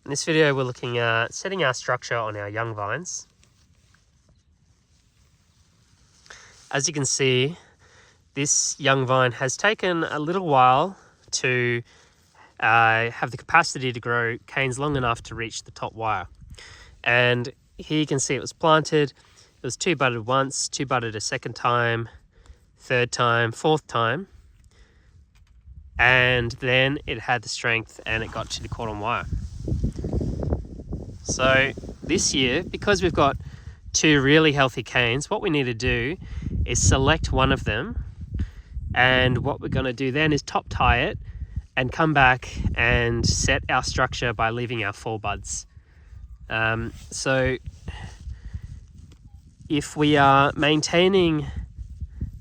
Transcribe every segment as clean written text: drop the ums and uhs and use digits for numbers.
In this video we're looking at setting our structure on our young vines. As you can see, this young vine has taken a little while to have the capacity to grow canes long enough to reach the top wire. And here you can see it was planted. It was 2 budded once, 2 budded a second time, 3rd time, 4th time. And then it had the strength and it got to the cordon wire. So this year, because we've got 2 really healthy canes, what we need to do is select one of them. And what we're going to do then is top tie it and come back and set our structure by leaving our 4 buds. So if we are maintaining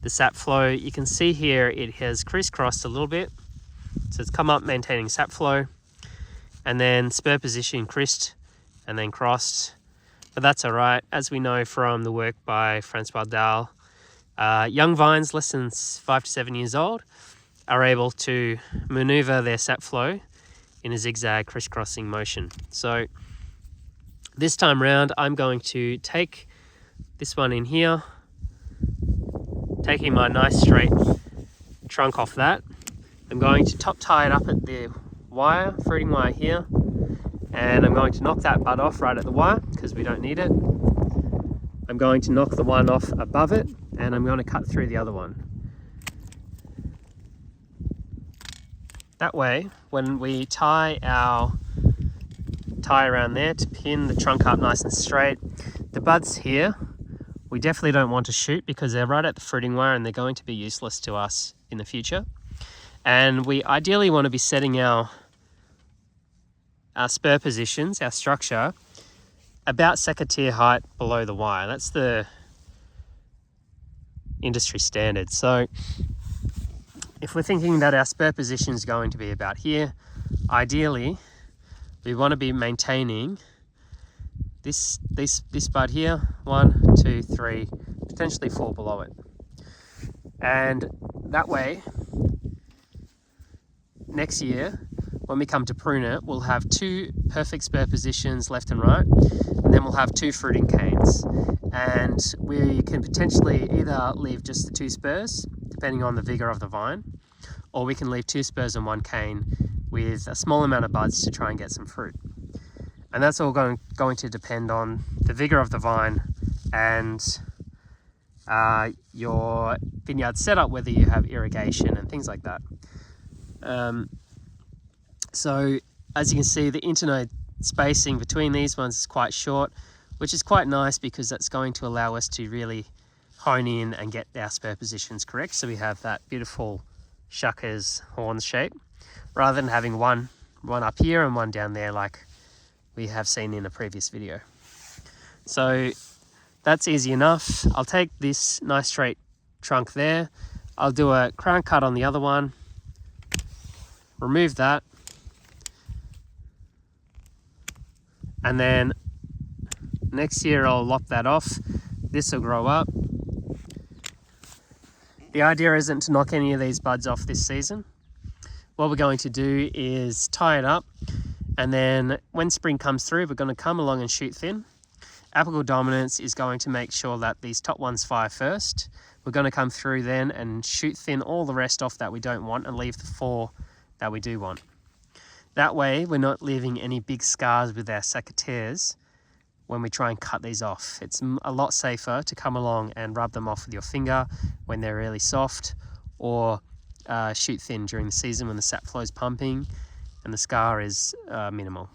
the sap flow, you can see here it has crisscrossed a little bit. So it's come up maintaining sap flow, and then spur position crissed and then crossed. But that's all right. As we know from the work by Francois Dahl, young vines less than 5 to 7 years old are able to maneuver their sap flow in a zigzag crisscrossing motion. So this time round, I'm going to take this one in here, taking my nice straight trunk off that. I'm going to top tie it up at the wire, fruiting wire here, and I'm going to knock that bud off right at the wire because we don't need it. I'm going to knock the one off above it, and I'm going to cut through the other one. That way, when we tie around there to pin the trunk up nice and straight, the buds here, we definitely don't want to shoot because they're right at the fruiting wire and they're going to be useless to us in the future. And we ideally want to be setting our spur positions, our structure, about secateurs height below the wire. That's the industry standard. So if we're thinking that our spur position is going to be about here, ideally we want to be maintaining this bud here, 1, 2, 3, potentially 4 below it. And that way, next year, when we come to prune it, we'll have 2 perfect spur positions left and right, and then we'll have 2 fruiting canes. And we can potentially either leave just the 2 spurs, depending on the vigor of the vine, or we can leave 2 spurs and 1 cane with a small amount of buds to try and get some fruit. And that's all going to depend on the vigor of the vine and your vineyard setup, whether you have irrigation and things like that. So as you can see, the internode spacing between these ones is quite short, which is quite nice because that's going to allow us to really hone in and get our spur positions correct. So we have that beautiful shuckers horn shape, rather than having one up here and one down there like we have seen in a previous video. So that's easy enough. I'll take this nice straight trunk there. I'll do a crown cut on the other one, remove that, and then next year I'll lop that off. This will grow up. The idea isn't to knock any of these buds off this season. What we're going to do is tie it up, and then when spring comes through, we're going to come along and shoot thin. Apical dominance is going to make sure that these top ones fire first. We're going to come through then and shoot thin all the rest off that we don't want and leave the 4 that we do want. That way, we're not leaving any big scars with our secateurs when we try and cut these off. It's a lot safer to come along and rub them off with your finger when they're really soft, or shoot thin during the season when the sap flow is pumping and the scar is minimal.